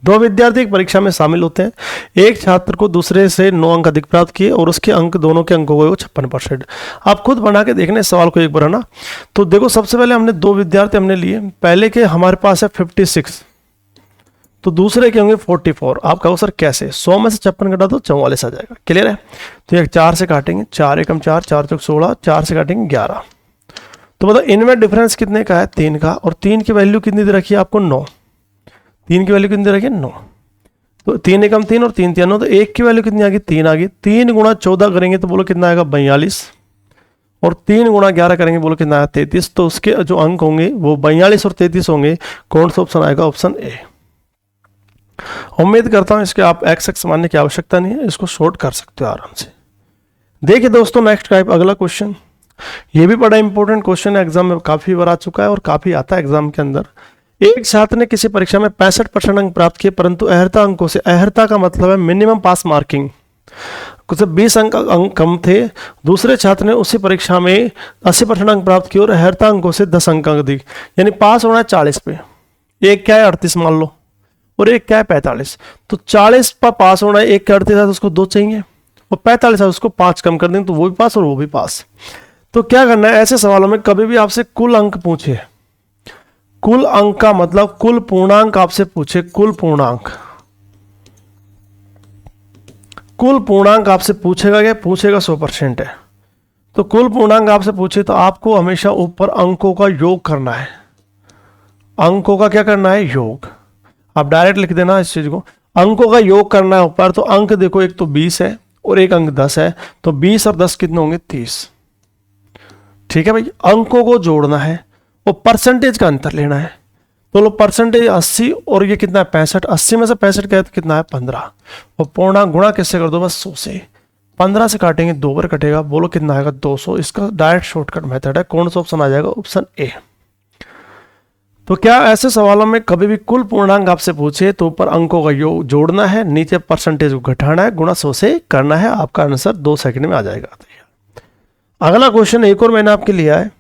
[SPEAKER 1] 2 विद्यार्थी एक परीक्षा में शामिल होते हैं, एक छात्र को दूसरे से 9 अंक अधिक प्राप्त किए और उसके अंक दोनों के अंकों को 56%। आप खुद बना के देखने इस सवाल को एक बार, है ना। तो देखो सबसे पहले हमने 2 विद्यार्थी हमने लिए, पहले के हमारे पास है 56, तो दूसरे के होंगे 44। आप कहो सर कैसे, 100 में से 56 घटा दो 44 आ जाएगा। क्लियर है। तो एक 4 से काटेंगे, 4 एकम 4, 4 चौक 16, 4 से काटेंगे 11। तो मतलब इनमें डिफरेंस कितने का है, 3 का। और 3 की वैल्यू कितनी दे रखी है आपको, 9। 3 की वैल्यू कितनी दे रखी है, 9। तो 3 एकम 3 और 3 3 9, तो 1 की वैल्यू कितनी आ गई, 3 आ गई। 3 गुणा 14 करेंगे तो बोलो कितना आएगा, 42। और 3 गुणा 11 करेंगे बोलो कितना आएगा, 33। तो उसके जो अंक होंगे वो 42 और 33 होंगे। कौन सा ऑप्शन आएगा, ऑप्शन ए। उम्मीद करता हूं इसके आप एक्स मानने की आवश्यकता नहीं है, इसको शॉर्ट कर सकते हो आराम से। देखिए दोस्तों नेक्स्ट टाइप अगला क्वेश्चन, ये भी बड़ा इंपॉर्टेंट क्वेश्चन है, एग्जाम में काफी बार आ चुका है और काफी आता है एग्जाम के अंदर। एक छात्र ने किसी परीक्षा में 65% अंक प्राप्त किए, परंतु अहर्ता अंकों से, अहर्ता का मतलब है मिनिमम पास मार्किंग, कुछ 20 अंक कम थे। दूसरे छात्र ने उसी परीक्षा में 80% अंक प्राप्त किए और अहर्ता अंकों से 10 अंक अधिक, यानी पास होना है 40 पे। एक क्या है 38 मान लो, और एक क्या है 45। तो 40 पर पास होना है, एक के 38 है तो उसको 2 चाहिए, और 45 है उसको 5 कम कर देंगे तो वो भी पास और वो भी पास। तो क्या करना है, ऐसे सवालों में कभी भी आपसे कुल अंक पूछे, कुल अंक का मतलब कुल पूर्णांक आपसे पूछे, कुल पूर्णांक, कुल पूर्णांक आपसे पूछेगा, क्या पूछेगा 100% है। तो कुल पूर्णांक आपसे पूछे तो आपको हमेशा ऊपर अंकों का योग करना है, अंकों का क्या करना है, योग। आप डायरेक्ट लिख देना इस चीज को, अंकों का योग करना है ऊपर। तो अंक देखो, एक तो 20 है और एक अंक 10 है, तो 20 और 10 कितने होंगे, 30। ठीक है भाई, अंकों को जोड़ना है और परसेंटेज का अंतर लेना है। तो लो परसेंटेज 80 और ये कितना है 65, 80 में से 65 क्या है तो कितना है 15, और पूर्णांक गुणा किससे कर दो, बस 100 से। 15 से काटेंगे 2 बार कटेगा, बोलो कितना आएगा 200। इसका डायरेक्ट शॉर्टकट मेथड है, कौन सा ऑप्शन आ जाएगा, ऑप्शन ए। तो क्या ऐसे सवालों में कभी भी कुल पूर्णांक आपसे पूछे तो ऊपर अंकों का योग जोड़ना है, नीचे परसेंटेज को घटाना है, गुणा 100 से करना है, आपका आंसर 2 सेकंड में आ जाएगा। अगला क्वेश्चन एक और मैंने आपके लिया है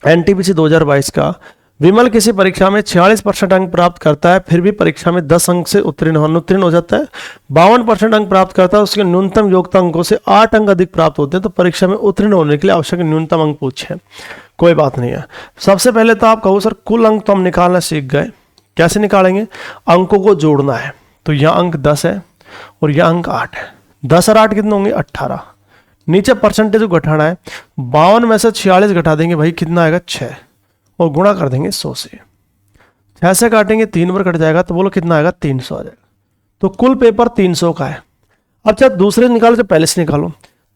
[SPEAKER 1] एनटीपीसी 2022 का। विमल किसी परीक्षा में 46% अंक प्राप्त करता है, फिर भी परीक्षा में 10 अंक से उत्तीर्ण हो जाता है। 52% अंक प्राप्त करता है, उसके न्यूनतम योग्यता अंकों से 8 अंक अधिक प्राप्त होते हैं, तो परीक्षा में उत्तीर्ण होने के लिए आवश्यक न्यूनतम अंक पूछे। कोई बात नहीं है। सबसे पहले तो आप कहो सर कुल अंक तो हम निकालना सीख गए, कैसे निकालेंगे, अंकों को जोड़ना है। तो यह अंक 10 है और यह अंक 8 है, 10 और 8 कितने होंगे 18। नीचे परसेंटेज को घटाना है, 52 में से 46 घटा देंगे भाई, कितना आएगा 6, और गुणा कर देंगे 100 से। 6 से काटेंगे 3 बार कट जाएगा, तो बोलो कितना आएगा 300 आ जाएगा। तो कुल पेपर 300 का है। अब चाहे दूसरे निकालो चाहे पहले से निकालो,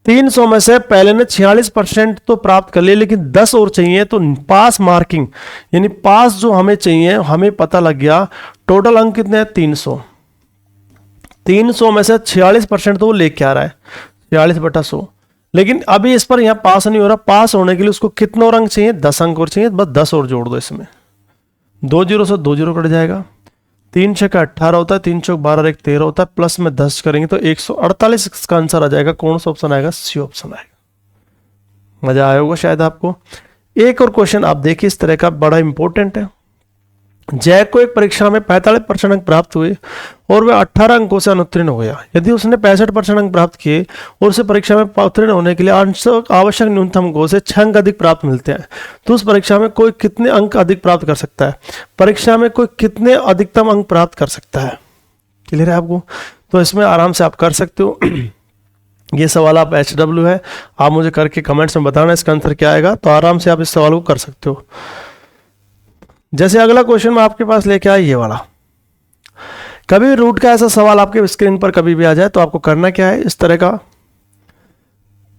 [SPEAKER 1] 300 में से पहले ने 46% तो प्राप्त कर लिया, लेकिन 10 और चाहिए, तो पास मार्किंग यानी पास जो हमें चाहिए, हमें पता लग गया टोटल अंक कितने हैं 300। 300 में से 46% तो वो लेके आ रहा है 46/100, लेकिन अभी इस पर यहाँ पास नहीं हो रहा। पास होने के लिए उसको कितने और अंक चाहिए, 10 अंक और चाहिए, बस 10 और जोड़ दो इसमें। 2 0 से 2 0 कट जाएगा, 3 6 का 18 होता है, 3 चौक 12 और 1 13 होता है, प्लस में 10 करेंगे तो 148 का आंसर आ जाएगा। कौन सा ऑप्शन आएगा, सी ऑप्शन आएगा। मजा आया होगा शायद आपको। एक और क्वेश्चन आप देखिए इस तरह का, बड़ा इंपॉर्टेंट है। जय को एक परीक्षा में 45% अंक प्राप्त हुए और वह 18 अंकों से अनुत्तीर्ण हो गया। यदि उसने 65% अंक प्राप्त किए और उसे परीक्षा में उत्तीर्ण होने के लिए आवश्यक न्यूनतम अंकों से 6 अंक अधिक प्राप्त मिलते हैं, तो उस परीक्षा में कोई कितने अंक अधिक प्राप्त कर सकता है, परीक्षा में कोई कितने अधिकतम अंक प्राप्त कर सकता है। क्लियर है आपको? तो इसमें आराम से आप कर सकते हो। ये सवाल आप HW है, आप मुझे करके कमेंट्स में बताना इसका आंसर क्या आएगा, तो आराम से आप इस सवाल को कर सकते हो। जैसे अगला क्वेश्चन मैं आपके पास लेके आया ये वाला, कभी भी रूट का ऐसा सवाल आपके स्क्रीन पर कभी भी आ जाए तो आपको करना क्या है, इस तरह का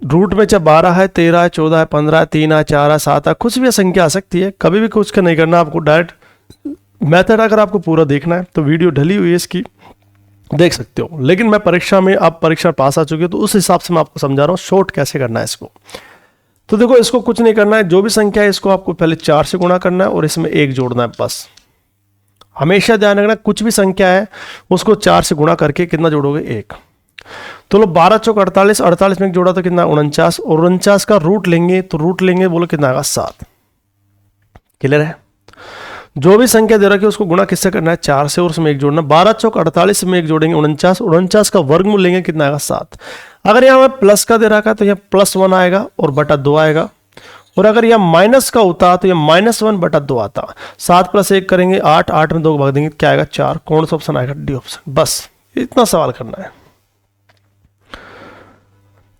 [SPEAKER 1] रूट में चाहे 12 है, 13 है, 14 है, 15 है, 3 है, 4 है, 7 है, कुछ भी संख्या आ सकती है। कभी भी कुछ का नहीं करना आपको, डायरेक्ट मेथड अगर आपको पूरा देखना है तो वीडियो ढली हुई है इसकी, देख सकते हो। लेकिन मैं परीक्षा में, आप परीक्षा पास आ चुके हो तो उस हिसाब से मैं आपको समझा रहा हूँ शॉर्ट कैसे करना है इसको। तो देखो इसको कुछ नहीं करना है, जो भी संख्या है इसको आपको पहले 4 से गुणा करना है और इसमें 1 जोड़ना है बस। हमेशा ध्यान रखना कुछ भी संख्या है उसको 4 से गुणा करके कितना जोड़ोगे 1। तो लो 12 चौक 48, 48 में 1 जोड़ा तो कितना 49, और 49 का रूट लेंगे तो रूट लेंगे बोलो कितना आएगा 7। क्लियर है? जो भी संख्या दे रखी है उसको गुणा किससे करना है 4 से और उसमें 1 जोड़ना। 12 चौक 48 में 1 जोड़ेंगे 49, 49 का वर्गमूल लेंगे कितना आएगा 7। अगर यहाँ में प्लस का दे रखा है तो यहाँ +1 आएगा और बटा 2 आएगा, और अगर यह माइनस का होता तो यह -1 बटा 2 आता। 7 + 1 करेंगे 8, 8 में 2 को भाग देंगे क्या आएगा 4। कौन सा ऑप्शन आएगा, डी ऑप्शन। बस इतना सवाल करना है।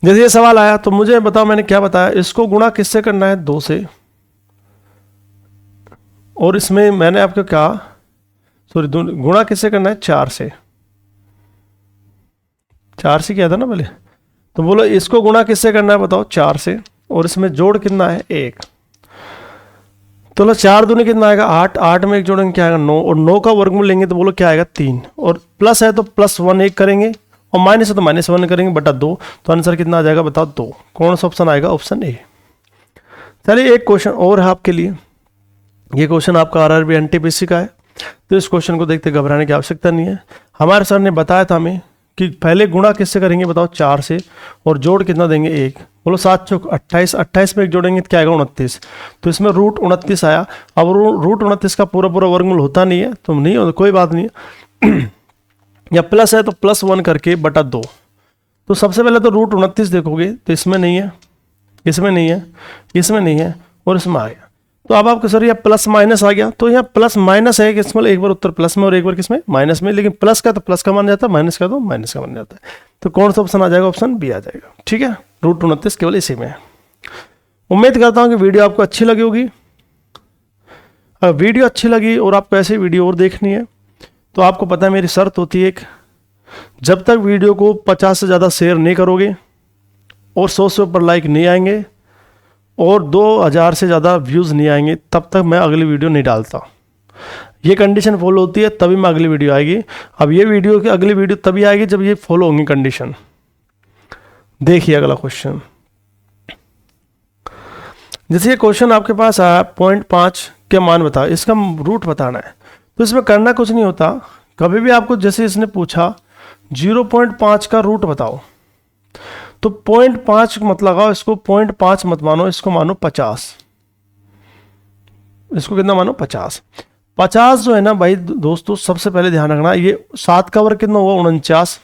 [SPEAKER 1] जैसे ये सवाल आया तो मुझे बताओ मैंने क्या बताया, इसको गुणा किससे करना है 2 से, और इसमें मैंने आपको कहा सॉरी गुणा किससे करना है 4 से, 4 से किया था ना पहले। तो बोलो इसको गुणा किससे करना है बताओ 4 से, और इसमें जोड़ कितना है 1। तो लो 4 दूनी कितना आएगा 8, 8 में 1 जोड़ेंगे क्या आएगा 9, और 9 का वर्गमूल लेंगे तो बोलो क्या आएगा 3, और प्लस है तो +1 1 करेंगे, और माइनस है तो -1 करेंगे बटा 2, तो आंसर कितना आ जाएगा बताओ 2। कौन सा ऑप्शन आएगा, ऑप्शन ए। चलिए एक क्वेश्चन और है आपके लिए, ये क्वेश्चन आपका RRB NTPC का है, तो इस क्वेश्चन को देखते घबराने की आवश्यकता नहीं है। हमारे सर ने बताया था हमें कि पहले गुणा किससे करेंगे बताओ 4 से, और जोड़ कितना देंगे 1। बोलो 7 चौक 28, 28 में 1 जोड़ेंगे तो क्या आएगा 29। तो इसमें रूट 29 आया। अब रूट 29 का पूरा वर्गमूल होता नहीं है तो नहीं होता, कोई बात नहीं है। या प्लस है तो +1 करके बटा 2। तो सबसे पहले तो √29 देखोगे तो इसमें नहीं है, इसमें नहीं है, इसमें नहीं है और इसमें आ गया। तो अब आपको सर यह प्लस माइनस आ गया, तो यहाँ प्लस माइनस है कि इसमें एक बार उत्तर प्लस में और एक बार किसमें माइनस में, लेकिन प्लस का तो प्लस का मान जाता है, माइनस का तो माइनस का मान जाता है। तो कौन सा ऑप्शन आ जाएगा? ऑप्शन बी आ जाएगा। ठीक है, √29 केवल इसी में है। उम्मीद करता हूँ कि वीडियो आपको अच्छी लगी होगी। अगर वीडियो अच्छी लगी और आपको ऐसी वीडियो और देखनी है तो आपको पता है मेरी शर्त होती है एक, जब तक वीडियो को 50 से ज़्यादा शेयर नहीं करोगे और 100 से ऊपर लाइक नहीं आएंगे और 2000 से ज़्यादा व्यूज़ नहीं आएंगे, तब तक मैं अगली वीडियो नहीं डालता। ये कंडीशन फॉलो होती है तभी मैं अगली वीडियो आएगी। अब ये वीडियो की अगली वीडियो तभी आएगी जब ये फॉलो होंगी कंडीशन। देखिए अगला क्वेश्चन, जैसे ये क्वेश्चन आपके पास आया 0.5 के मान बताओ, इसका रूट बताना है। तो इसमें करना कुछ नहीं होता, कभी भी आपको जैसे इसने पूछा 0.5 का रूट बताओ तो 0.5 मत लगाओ, इसको 0.5 मत मानो, इसको मानो 50। इसको कितना मानो? 50। 50 जो है ना भाई दोस्तों, सबसे पहले ध्यान रखना, ये 7 का वर्ग कितना हुआ? 49।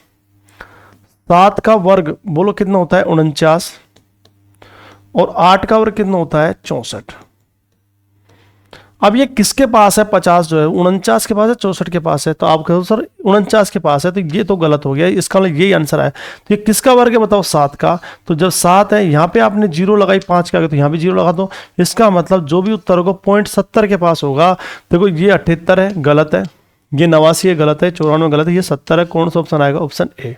[SPEAKER 1] 7 का वर्ग बोलो कितना होता है? 49। और 8 का वर्ग कितना होता है? 64। अब ये किसके पास है? 50 जो है 49 के पास है, 64 के पास है। तो आप कहो सर 49 के पास है, तो ये तो गलत हो गया, इसका मतलब यही आंसर है। तो ये किसका वर्ग है बताओ? 7 का। तो जब 7 है, यहाँ पे आपने 0 लगाई, 5 का तो यहाँ भी 0 लगा दो। इसका मतलब जो भी उत्तर होगा 0.70 के पास होगा। देखो ये 78 है, गलत है। ये 89 है, गलत है। 94 गलत है। ये 70 है। कौन सा ऑप्शन आएगा? Option A.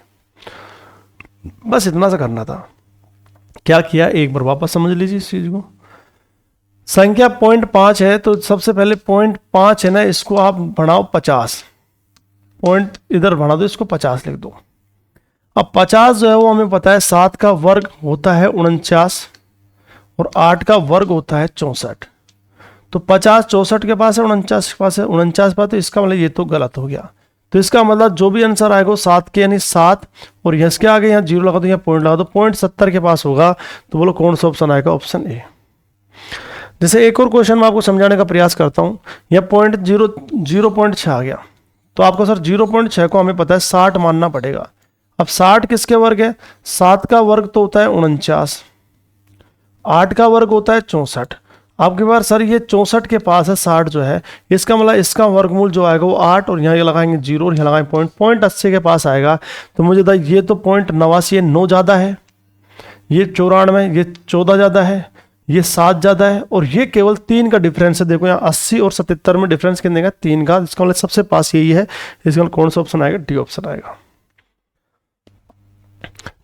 [SPEAKER 1] बस इतना सा करना था। क्या किया एक बार वापस समझ लीजिए इस चीज को। संख्या 0.5 है तो सबसे पहले 0.5 है ना, इसको आप बढ़ाओ 50, पॉइंट इधर बढ़ा दो, इसको 50 लिख दो। अब 50 जो है वो हमें पता है 7 का वर्ग होता है 49 और 8 का वर्ग होता है 64। तो 50 64 के पास है, 49 के पास है, 49 पास, तो इसका मतलब ये तो गलत हो गया। तो इसका मतलब जो भी आंसर आएगा वो 7 के यानी 7 और यस के आगे यहाँ 0 लगा दो, यहाँ पॉइंट लगा दो, 0.70 के पास होगा। तो बोलो कौन सा ऑप्शन आएगा? Option A. जैसे एक और क्वेश्चन मैं आपको समझाने का प्रयास करता हूँ। यह 0.6 आ गया, तो आपको सर 0.6 को हमें पता है 60 मानना पड़ेगा। अब 60 किसके वर्ग है? 7 का वर्ग तो होता है 49, 8 का वर्ग होता है 64। आपके पास सर ये 64 के पास है 60 जो है, इसका मतलब इसका वर्गमूल जो आएगा वो 8 और यहाँ ये लगाएंगे 0 और यहाँ लगाएंगे पॉइंट 80 के पास आएगा। तो मुझे था ये तो 0.89 9 ज़्यादा है, ये 94, ये 14 ज़्यादा है, ये 7 ज़्यादा है और ये केवल 3 का डिफरेंस है। देखो यहाँ 80 और 77 में डिफरेंस कितने का? 3 का। इसका मतलब सबसे पास यही है। इसका मतलब कौन सा ऑप्शन आएगा? डी ऑप्शन आएगा।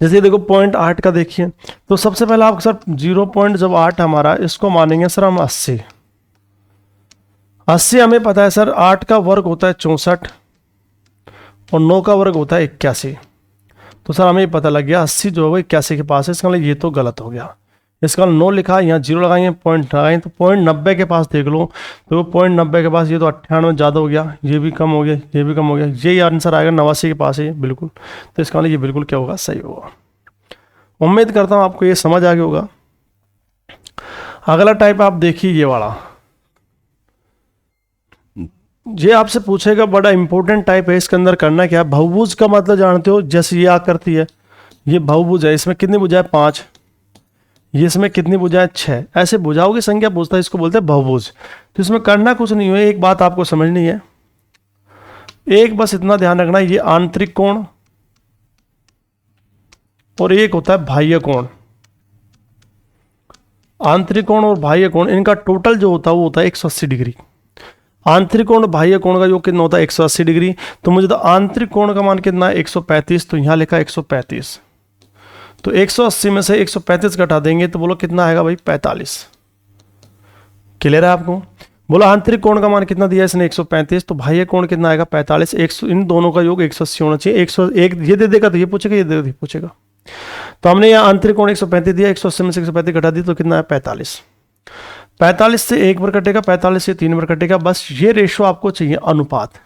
[SPEAKER 1] जैसे देखो 0.8 का देखिए, तो सबसे पहले आप सर 0.8 हमारा, इसको मानेंगे सर हम 80। 80 हमें पता है सर 8 का वर्ग होता है 64 और 9 का वर्ग होता है 81। तो सर हमें पता लग गया 80 जो है वो 81 के पास है। इसका मतलब ये तो गलत हो गया। इसका 9 लिखा, यहाँ 0 लगाएंगे, पॉइंट लगाएंगे, तो 0.90 के पास देख लो। तो 0.90 के पास ये तो 98 ज़्यादा हो गया, ये भी कम हो गया, ये भी कम हो गया, यही आंसर आएगा 89 के पास है ये बिल्कुल। तो इसका मतलब ये बिल्कुल क्या होगा? सही होगा। उम्मीद करता हूँ आपको ये समझ आ गया होगा। अगला टाइप आप देखिए ये वाला, ये आपसे पूछेगा, बड़ा इंपॉर्टेंट टाइप है। इसके अंदर करना क्या है? बहुभुज का मतलब जानते हो, जैसे ये आकृति है, ये बहुभुज है, इसमें कितनी भुजाएं? 5। ये इसमें कितनी भुजाएं? 6। ऐसे भुजाओं की संख्या पूछता है, इसको बोलते हैं बहुभुज। तो इसमें करना कुछ नहीं है, एक बात आपको समझनी है, एक बस इतना ध्यान रखना, ये आंतरिक कोण और एक होता है बाह्य कोण। आंतरिक कोण और बाह्य कोण, इनका टोटल जो होता है वो होता है 180 डिग्री। आंतरिक कोण और बाह्य कोण का योग कितना होता है? 180 डिग्री। तो मुझे तो आंतरिक कोण का मान कितना है? 135। तो यहाँ लिखा 135। तो 180 में से 135 घटा देंगे तो बोलो कितना आएगा भाई? 45। क्लियर है आपको? बोलो आंतरिक कोण का मान कितना दिया इसने? 135। तो बाह्य कोण कितना आएगा? 45। 100, इन दोनों का योग 180 होना चाहिए। 101 ये दे देगा तो ये पूछेगा, ये दे देगा तो ये पूछेगा। तो हमने यहाँ आंतरिक कोण 135 दिया, 180 में से 135 घटा दी तो कितना है? 45। 45 से 1 बार कटेगा, 45 से 3 बार कटेगा। बस ये रेशो आपको चाहिए, अनुपात।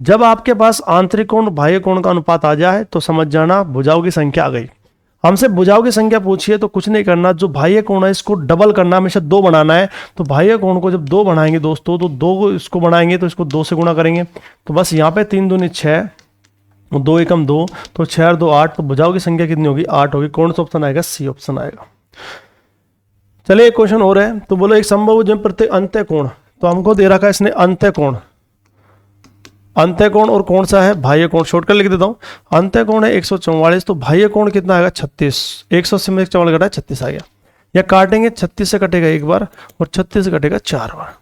[SPEAKER 1] जब आपके पास आंतरिक कोण बाह्य कोण का अनुपात आ जाए तो समझ जाना भुजाओं की संख्या आ गई। हमसे भुजाओं की संख्या पूछी है तो कुछ नहीं करना, जो बाह्य कोण है इसको डबल करना, हमेशा 2 बनाना है। तो बाह्य कोण को जब 2 बनाएंगे दोस्तों, तो 2 को इसको बनाएंगे तो इसको 2 से गुणा करेंगे, तो बस यहाँ पे 3 दूनी 6, 2 एकम 2, तो 6 और 2 8, तो भुजाओं की संख्या कितनी होगी 8 होगी। कौन सा ऑप्शन आएगा? सी ऑप्शन आएगा। चलिए एक क्वेश्चन और है, तो बोलो एक समबाहु प्रति अंत्य कोण, तो हमको दे रखा है इसने अंत्य कोण। अंत्य कोण और कौन सा है? बाह्य कोण। शॉर्टकट लिख देता हूँ, अंत्य कोण है 144, तो बाह्य कोण कितना आएगा? 36। 180 में 44 घटा 36 आ गया। या काटेंगे, 36 से कटेगा एक बार और 36 से कटेगा 4 बार।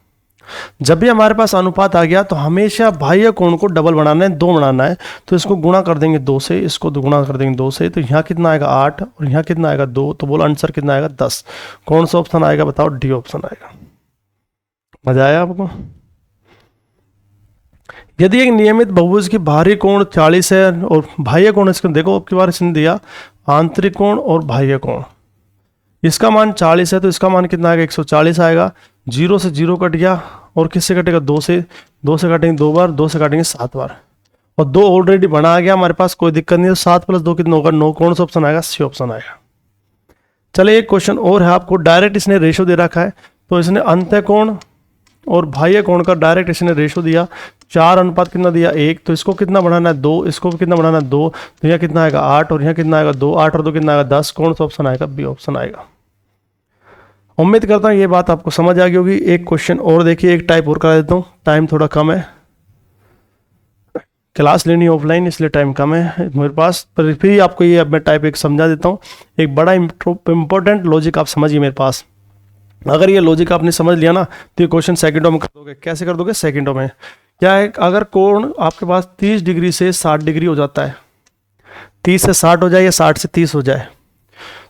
[SPEAKER 1] जब भी हमारे पास अनुपात आ गया तो हमेशा बाह्य कोण को डबल बनाना है, 2 बनाना है, तो इसको गुणा कर देंगे 2 से, इसको गुणा कर देंगे 2 से, तो यहाँ कितना आएगा 8 और यहाँ कितना आएगा 2, तो बोलो आंसर कितना आएगा 10। कौन सा ऑप्शन आएगा बताओ? डी ऑप्शन आएगा। मजा आया आपको? यदि एक नियमित बहुभुज की बाहरी कोण 40 है और बाह्य कोण इसको देखो, अब की बार इसने दिया आंतरिक कोण और बाह्य कोण, इसका मान 40 है तो इसका मान कितना आएगा? 140 आएगा। 0 से 0 कट गया और किससे कटेगा? 2 से। 2 से काटेंगे 2 बार, 2 से काटेंगे 7 बार, और 2 ऑलरेडी बना आ गया हमारे पास, कोई दिक्कत नहीं है। 7 + 2 कितना होगा? 9। कौन सा ऑप्शन आएगा? सी ऑप्शन आएगा। चलिए एक क्वेश्चन और है, आपको डायरेक्ट इसने रेशो दे रखा है, तो इसने अंत्य कोण और बाह्य कोण का डायरेक्ट इसने रेशो दिया, 4 अनुपात कितना दिया? 1, तो इसको कितना बढ़ाना है? 2, इसको कितना बढ़ाना है? 2, तो यहाँ कितना आएगा? 8 और यहाँ कितना आएगा? 2, 8 और 2 कितना आएगा? 10। कौन सा ऑप्शन आएगा? बी ऑप्शन आएगा। उम्मीद करता हूँ ये बात आपको समझ आ गई होगी। एक क्वेश्चन और देखिए, एक टाइप और करा देता हूँ, टाइम थोड़ा कम है, क्लास लेनी ऑफलाइन इसलिए टाइम कम है मेरे पास, पर फिर आपको ये अब मैं टाइप एक समझा देता हूँ। एक बड़ा इंपॉर्टेंट लॉजिक आप समझिए मेरे पास। अगर ये लॉजिक आपने समझ लिया ना तो ये क्वेश्चन सेकंडों में कर दोगे। कैसे कर दोगे? सेकंडों में। क्या है, अगर कोण आपके पास 30 डिग्री से 60 डिग्री हो जाता है, 30 से 60 हो जाए या 60 से 30 हो जाए,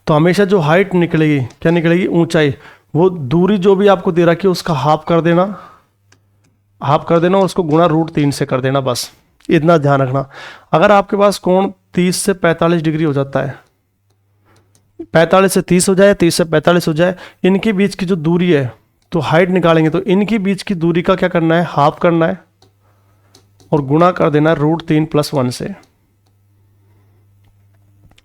[SPEAKER 1] तो हमेशा जो हाइट निकलेगी, क्या निकलेगी? ऊंचाई, वो दूरी जो भी आपको दे रखी है उसका हाफ कर देना, और उसको गुणा √3 से कर देना, बस इतना ध्यान रखना। अगर आपके पास कोण 30 से 45 डिग्री हो जाता है, 45 से 30 हो जाए, 30 से 45 हो जाए, इनके बीच की जो दूरी है, तो हाइट निकालेंगे तो इनकी बीच की दूरी का क्या करना है? हाफ करना है और गुणा कर देना है √3 + 1 से।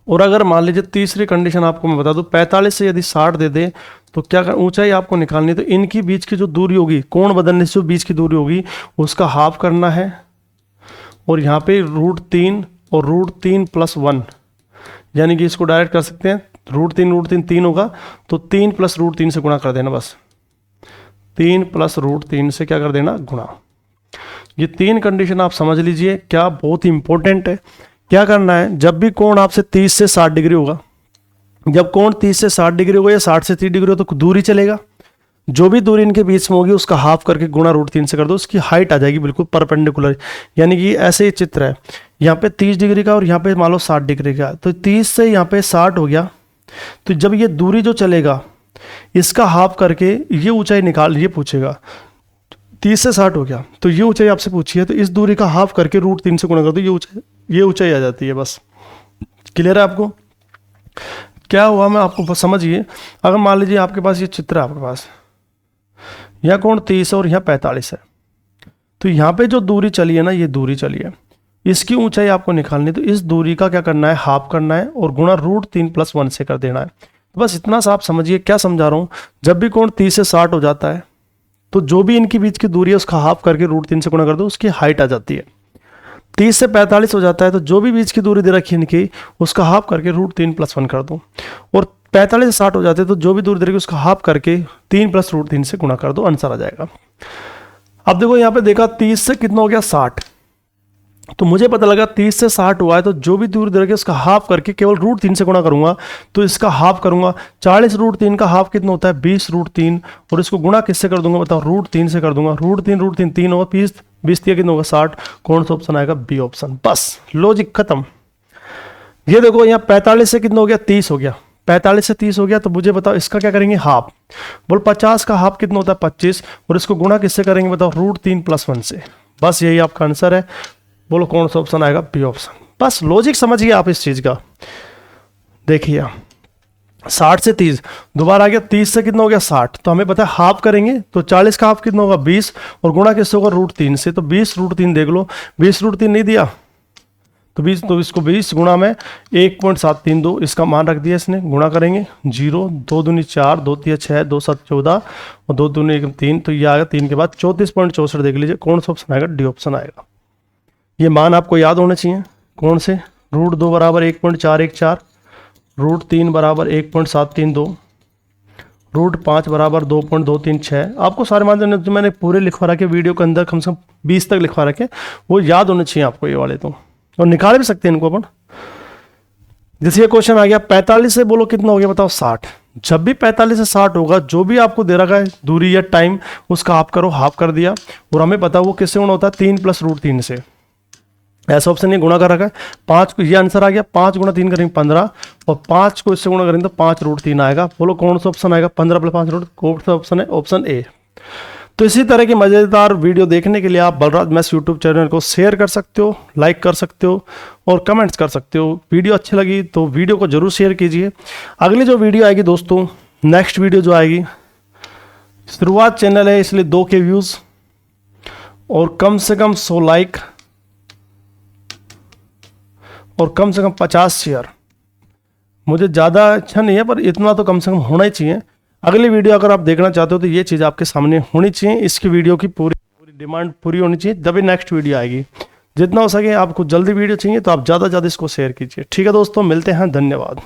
[SPEAKER 1] और अगर मान लीजिए तीसरी कंडीशन आपको मैं बता दूं, 45 से यदि 60 दे दे तो क्या कर, ऊंचाई आपको निकालनी है, तो इनकी बीच की जो दूरी होगी, कोण बदलने से जो बीच की दूरी होगी उसका हाफ करना है, और यहाँ पे √3 और √3 + 1, यानी कि इसको डायरेक्ट कर सकते हैं, √3 3 होगा, तो 3 + √3 से गुणा कर देना, बस 3 + √3 से क्या कर देना? गुणा। ये 3 कंडीशन आप समझ लीजिए, क्या बहुत ही इंपॉर्टेंट है। क्या करना है, जब भी कोण आपसे 30 से 60 डिग्री होगा, जब कोण 30 से 60 डिग्री होगा या 60 से 30 डिग्री हो तो दूरी चलेगा, जो भी दूरी इनके बीच में होगी उसका हाफ करके गुणा √3 से कर दो, उसकी हाइट आ जाएगी बिल्कुल परपेंडिकुलर। यानी कि ऐसे ही चित्र है, यहाँ पे 30 डिग्री का और यहाँ पे मान लो 60 डिग्री का, तो 30 से यहाँ पे 60 हो गया, तो जब ये दूरी जो चलेगा इसका हाफ करके ये ऊंचाई निकाल, ये पूछेगा 30 से 60 हो गया, तो ये ऊंचाई आपसे पूछी है, तो इस दूरी का हाफ करके √3 से गुणा कर दो, ये ऊंचाई आ जाती है। बस क्लियर है आपको? क्या हुआ, मैं आपको समझिए। अगर मान लीजिए आपके पास ये चित्र है, आपके पास यहाँ कोण 30 और यहाँ 45 है, तो यहाँ पे जो दूरी चली है ना, ये दूरी चली है, इसकी ऊंचाई आपको निकालनी है, तो इस दूरी का क्या करना है? हाफ करना है और गुणा √3 + 1 से कर देना है। तो बस इतना सा आप समझिए क्या समझा रहा हूँ। जब भी कोण 30 से 60 हो जाता है, तो जो भी इनके बीच की दूरी है उसका हाफ करके √3 से गुणा कर दो, उसकी हाइट आ जाती है। 30 से 45 हो जाता है, तो जो भी बीच की दूरी दे रखी है इनकी उसका हाफ करके √3 + 1 कर दो, और 45 से 60 हो जाते हैं, तो जो भी दूरी दे रखी है उसका हाफ करके 3 + √3 से गुणा कर दो, आंसर आ जाएगा। अब देखो यहाँ पे देखा 30 से कितना हो गया? 60, तो मुझे पता लगा 30 से 60 हुआ है, तो जो भी दूरी दे रखी है उसका हाफ करके केवल √3 से गुणा करूंगा, तो इसका हाफ करूंगा। 40 √3 का हाफ कितना होता है? 20 √3, और इसको गुणा किससे कर दूंगा बताओ? √3 से कर दूंगा। √3 3 होगा, 20 कितना होगा? 60। कौन सा ऑप्शन आएगा? B option. बस लॉजिक खत्म। ये देखो यहाँ 45 से कितना हो गया? 30 हो गया, 45 से 30 हो गया, तो मुझे बताओ इसका क्या करेंगे? हाफ। बोल 50 का हाफ कितना होता है? 25, और इसको गुणा किससे करेंगे बताओ? √3 + 1 से। बस यही आपका आंसर है। बोलो कौन सा ऑप्शन आएगा? B option. बस लॉजिक समझिए आप इस चीज का। देखिए 60 से 30 दोबारा आ गया, 30 से कितना हो गया? 60, तो हमें पता है हाफ करेंगे, तो 40 का हाफ कितना होगा? 20, और गुणा किससे होगा? √3 से। तो 20 √3 देख लो, 20 √3 नहीं दिया, तो तो 20, तो इसको 20 गुणा में 1.732 इसका मान रख दिया इसने, गुणा करेंगे 0, 2 दूनी 4, 2 तिया 6, 2 7 14 और 2 दूनी 3, तो ये आएगा 3 के बाद 34.64। देख लीजिए कौन सा ऑप्शन आएगा, डी ऑप्शन आएगा। ये मान आपको याद होने चाहिए। कौन से, √2 बराबर 1.414, √3 बराबर 1.732, √5 बराबर 2.236। आपको सारे मान जो मैंने पूरे लिखवा रखे वीडियो के अंदर, कम से कम 20 तक लिखवा रखे, वो याद होने चाहिए आपको ये वाले तो, और निकाल भी सकते हैं इनको अपन। जैसे ये क्वेश्चन आ गया 45 से बोलो कितना हो गया बताओ 60। जब भी 45 से 60 होगा, जो भी आपको दे रखा है दूरी या टाइम, उसका आप करो, हाफ कर दिया, और हमें पता वो किससे गुणा होता है, 3 + √3 से। ऐसा ऑप्शन ये गुणा कर रखा है 5 को, ये आंसर आ गया। 5 गुणा 3 करेंगे 15, और 5 को इससे गुणा करेंगे तो 5 √3 आएगा। बोलो कौन सा ऑप्शन आएगा, 15 + 5 कौन सा ऑप्शन है, ऑप्शन ए। तो इसी तरह की मज़ेदार वीडियो देखने के लिए आप बलराज मैथ्स यूट्यूब चैनल को शेयर कर सकते हो, लाइक कर सकते हो और कमेंट्स कर सकते हो। वीडियो अच्छी लगी तो वीडियो को जरूर शेयर कीजिए। अगली जो वीडियो आएगी दोस्तों, नेक्स्ट वीडियो जो आएगी, शुरुआत चैनल है इसलिए 2K व्यूज़ और कम से कम 100 लाइक और कम से कम 50 शेयर। मुझे ज़्यादा अच्छा नहीं है पर इतना तो कम से कम होना ही चाहिए। अगली वीडियो अगर आप देखना चाहते हो तो ये चीज़ आपके सामने होनी चाहिए, इसकी वीडियो की पूरी डिमांड पूरी होनी चाहिए, तभी नेक्स्ट वीडियो आएगी। जितना हो सके आपको जल्दी वीडियो चाहिए तो आप ज़्यादा से ज़्यादा इसको शेयर कीजिए। ठीक है दोस्तों, मिलते हैं, धन्यवाद।